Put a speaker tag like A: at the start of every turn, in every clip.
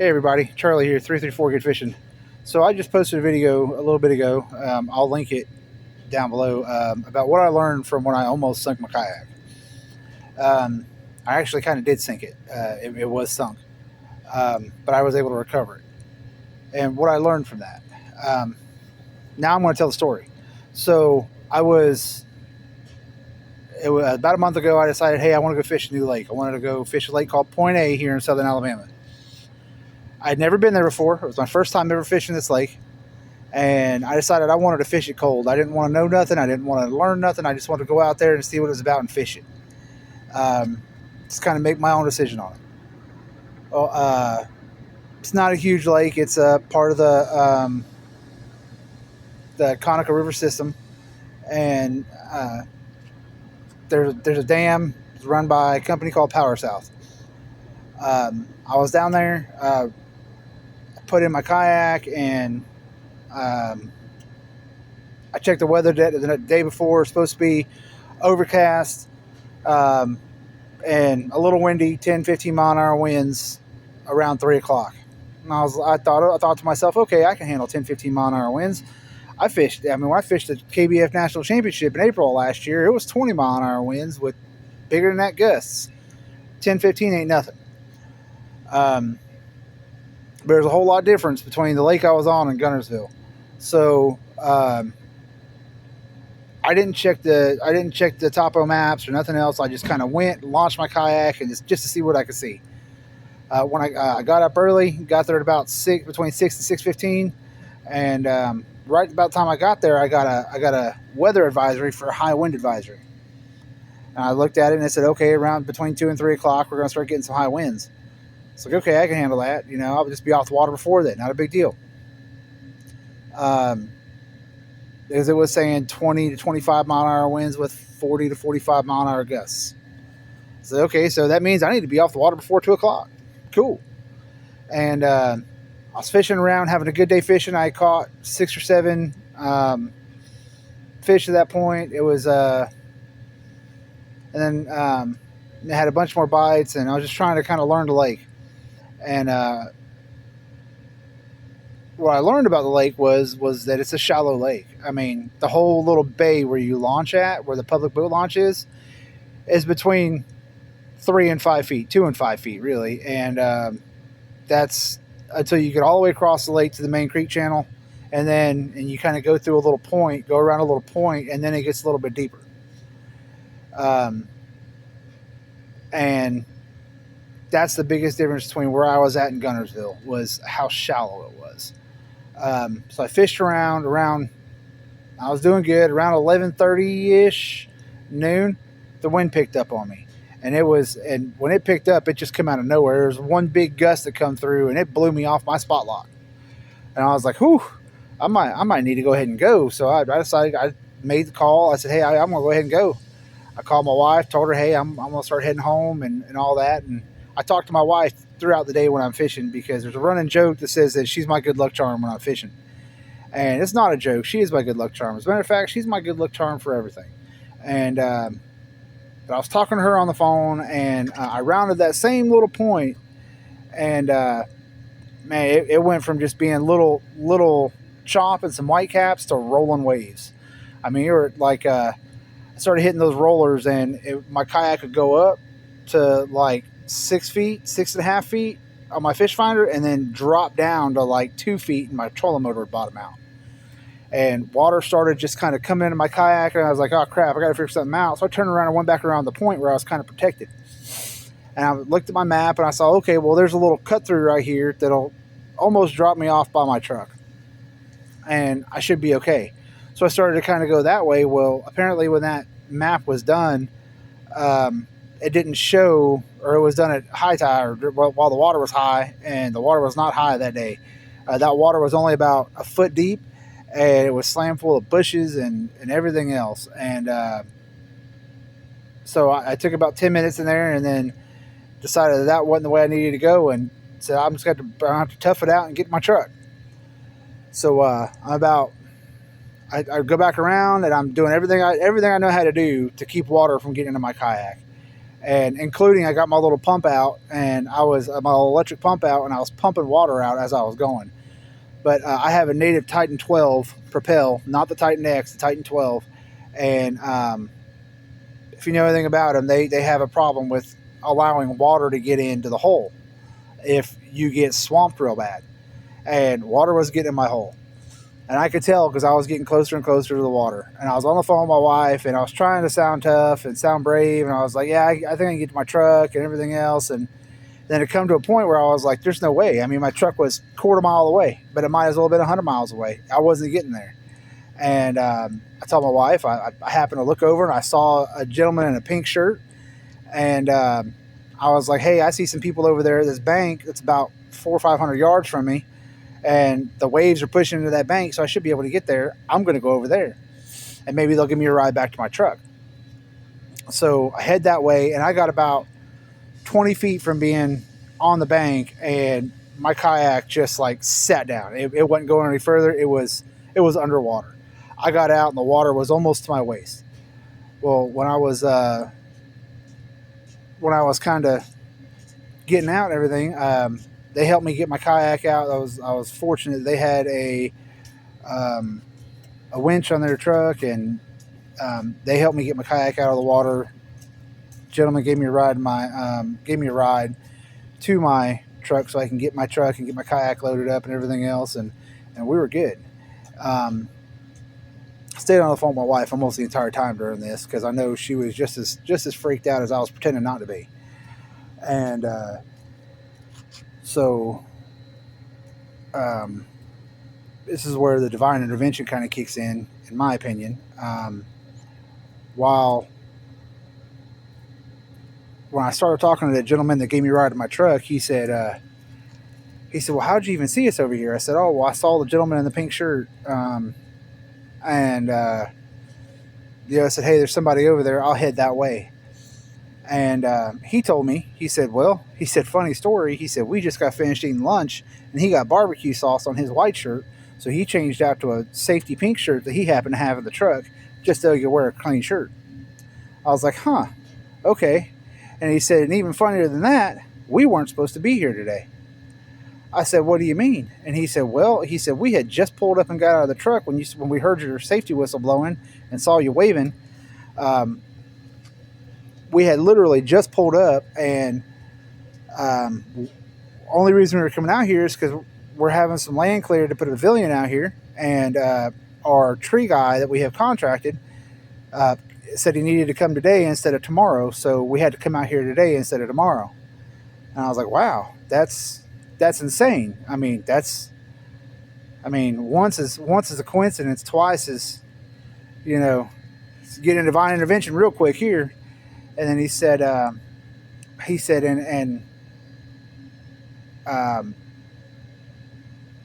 A: Hey everybody, Charlie here, 334 Good Fishing. So I just posted a video a little bit ago. I'll link it down below about what I learned from when I almost sunk my kayak. Um, I actually kind of did sink it. It was sunk, but I was able to recover it. And what I learned from that. Um, Now I'm going to tell the story. So it was about a month ago. I decided, hey, I want to go fish a new lake. I wanted to go fish a lake called Point A here in southern Alabama. I'd never been there before. It was my first time ever fishing this lake. And I decided I wanted to fish it cold. I didn't want to know nothing. I didn't want to learn nothing. I just wanted to go out there and see what it was about and fish it. Just kind of make my own decision on it. Well, it's not a huge lake. It's a part of the Conecuh River system. And there's a dam run by a company called Power South. I was down there, put in my kayak, and I checked the weather the day before. It's supposed to be overcast and a little windy, 10, 15 mile an hour winds around 3 o'clock. And I thought to myself, okay, I can handle 10, 15 mile an hour winds. When I fished the KBF National Championship in April last year, it was 20 mile an hour winds with bigger than that gusts. 10, 15 ain't nothing. There's a whole lot of difference between the lake I was on and Guntersville. So I didn't check the topo maps or nothing else. I just kind of went, launched my kayak, and just to see what I could see. When I got up early, got there at about between 6 and 6:15, and right about the time I got there, I got a weather advisory for a high wind advisory. And I looked at it and I said, okay, around between 2 and 3 o'clock, we're going to start getting some high winds. It's like, okay, I can handle that. I'll just be off the water before that. Not a big deal. As it was saying, 20 to 25 mile an hour winds with 40 to 45 mile an hour gusts. So, okay, so that means I need to be off the water before 2 o'clock. Cool. And I was fishing around, having a good day fishing. I caught 6 or 7 fish at that point. It was, and then I had a bunch more bites, and I was just trying to kind of learn the lake. And what I learned about the lake was that it's a shallow lake. I mean, the whole little bay where you launch at, where the public boat launch is between 3 and 5 feet, 2 and 5 feet, really. And that's until you get all the way across the lake to the main creek channel, and you kind of go through a little point, go around a little point, and then it gets a little bit deeper. And that's the biggest difference between where I was at in Guntersville, was how shallow it was. So I fished around, I was doing good. Around 11:30-ish, noon, the wind picked up on me. And when it picked up, it just came out of nowhere. There was one big gust that come through, and it blew me off my spot lock. And I was like, whew, I might need to go ahead and go. So I decided, I made the call. I said, hey, I'm going to go ahead and go. I called my wife, told her, hey, I'm going to start heading home and all that. And I talked to my wife throughout the day when I'm fishing, because there's a running joke that says that she's my good luck charm when I'm fishing. And it's not a joke. She is my good luck charm. As a matter of fact, she's my good luck charm for everything. And but I was talking to her on the phone, and I rounded that same little point, and man, it went from just being little chop and some whitecaps to rolling waves. I mean, you were like, I started hitting those rollers, and my kayak could go up to like 6 feet, 6.5 feet on my fish finder, and then drop down to like 2 feet, and my trolling motor would bottom out. And water started just kind of coming into my kayak, and I was like, oh crap, I got to figure something out. So I turned around and went back around the point where I was kind of protected. And I looked at my map, and I saw, okay, well, there's a little cut through right here that'll almost drop me off by my truck, and I should be okay. So I started to kind of go that way. Well, apparently when that map was done, it didn't show, or it was done at high tide, or while the water was high, and the water was not high that day. That water was only about a foot deep, and it was slammed full of bushes and everything else. And so I took about 10 minutes in there, and then decided that wasn't the way I needed to go, and said, I'm just going to have to tough it out and get my truck. So I go back around, and I'm doing everything I know how to do to keep water from getting into my kayak. and including I got my little pump out, and I was my electric pump out, and I was pumping water out as I was going. But I have a native Titan 12 Propel, not the Titan X, the Titan 12, and if you know anything about them, they have a problem with allowing water to get into the hole if you get swamped real bad. And water was getting in my hole. And I could tell because I was getting closer and closer to the water. And I was on the phone with my wife, and I was trying to sound tough and sound brave. And I was like, yeah, I think I can get to my truck and everything else. And then it come to a point where I was like, there's no way. I mean, my truck was quarter mile away, but it might as well have been 100 miles away. I wasn't getting there. And I told my wife, I happened to look over and I saw a gentleman in a pink shirt. And I was like, hey, I see some people over there at this bank that's about 400 or 500 yards from me. And the waves are pushing into that bank, so I should be able to get there. I'm going to go over there. And maybe they'll give me a ride back to my truck. So I head that way, and I got about 20 feet from being on the bank, and my kayak just like sat down. It wasn't going any further. It was underwater. I got out, and the water was almost to my waist. Well, when I was kind of getting out and everything, they helped me get my kayak out. I was fortunate. They had a winch on their truck, and they helped me get my kayak out of the water. Gentleman gave me a ride to my truck so I can get my truck and get my kayak loaded up and everything else, and we were good. Stayed on the phone with my wife almost the entire time during this because I know she was just as freaked out as I was pretending not to be. And so this is where the divine intervention kind of kicks in my opinion. When I started talking to the gentleman that gave me a ride in my truck, he said, well, how'd you even see us over here? I said, oh, well, I saw the gentleman in the pink shirt. I said, hey, there's somebody over there. I'll head that way. And he told me, he said, funny story. He said, we just got finished eating lunch, and he got barbecue sauce on his white shirt. So he changed out to a safety pink shirt that he happened to have in the truck just so he could wear a clean shirt. I was like, huh, okay. And he said, and even funnier than that, we weren't supposed to be here today. I said, what do you mean? And he said, we had just pulled up and got out of the truck when we heard your safety whistle blowing and saw you waving. We had literally just pulled up, and only reason we were coming out here is because we're having some land cleared to put a pavilion out here, and our tree guy that we have contracted said he needed to come today instead of tomorrow, so we had to come out here today instead of tomorrow. And I was like, wow, that's insane. Once is a coincidence, twice is, getting divine intervention real quick here. And then he said, I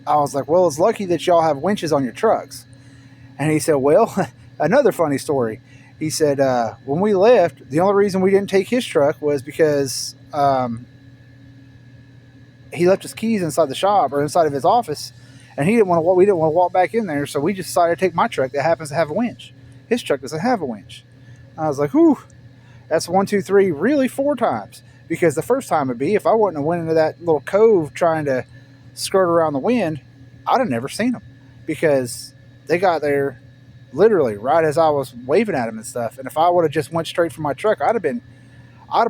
A: was like, well, it's lucky that y'all have winches on your trucks. And he said, well, another funny story. He said, when we left, the only reason we didn't take his truck was because he left his keys inside the shop or inside of his office, and we didn't want to walk back in there, so we just decided to take my truck that happens to have a winch. His truck doesn't have a winch. I was like, whew, that's 1, 2, 3, really 4 times. Because the first time would be if I wouldn't have went into that little cove trying to skirt around the wind, I'd have never seen them, because they got there literally right as I was waving at them and stuff. And if I would have just went straight for my truck, I'd have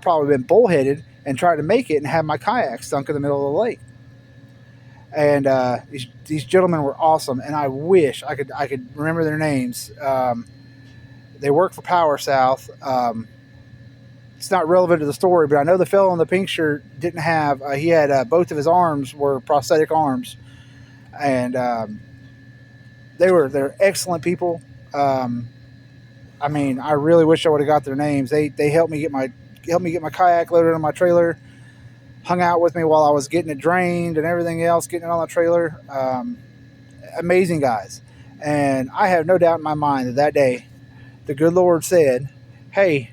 A: probably been bullheaded and tried to make it and have my kayak sunk in the middle of the lake. And these gentlemen were awesome, and I wish I could remember their names. They work for Power South. It's not relevant to the story, but I know the fellow in the pink shirt didn't have. He had both of his arms were prosthetic arms, and they're excellent people. I really wish I would have got their names. They helped me get my kayak loaded on my trailer, hung out with me while I was getting it drained and everything else, getting it on the trailer. Amazing guys. And I have no doubt in my mind that day, the good Lord said, hey,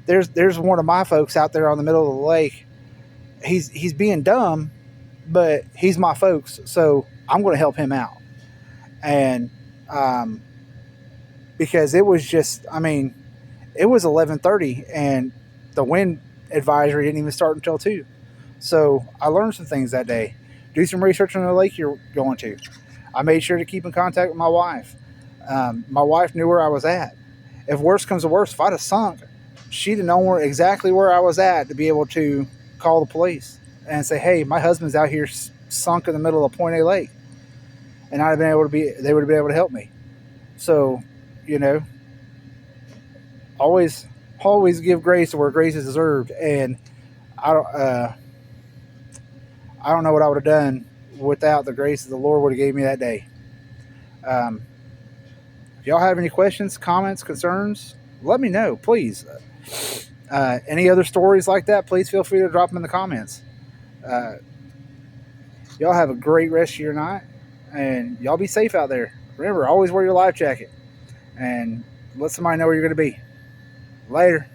A: there's one of my folks out there on the middle of the lake. He's being dumb, but he's my folks, so I'm going to help him out. And because it was just, it was 11:30, and the wind advisory didn't even start until 2. So I learned some things that day. Do some research on the lake you're going to. I made sure to keep in contact with my wife. My wife knew where I was at. If worse comes to worse, if I'd have sunk, she'd have known exactly where I was at to be able to call the police and say, "Hey, my husband's out here sunk in the middle of Point A Lake," and I'd have been able to be. They would have been able to help me. So, you know, always, always give grace to where grace is deserved. And I don't, I don't know what I would have done without the grace that the Lord would have gave me that day. Um, if y'all have any questions, comments, concerns, let me know, please. Any other stories like that, please feel free to drop them in the comments. Uh, y'all have a great rest of your night, and y'all be safe out there. Remember, always wear your life jacket, and let somebody know where you're going to be. Later.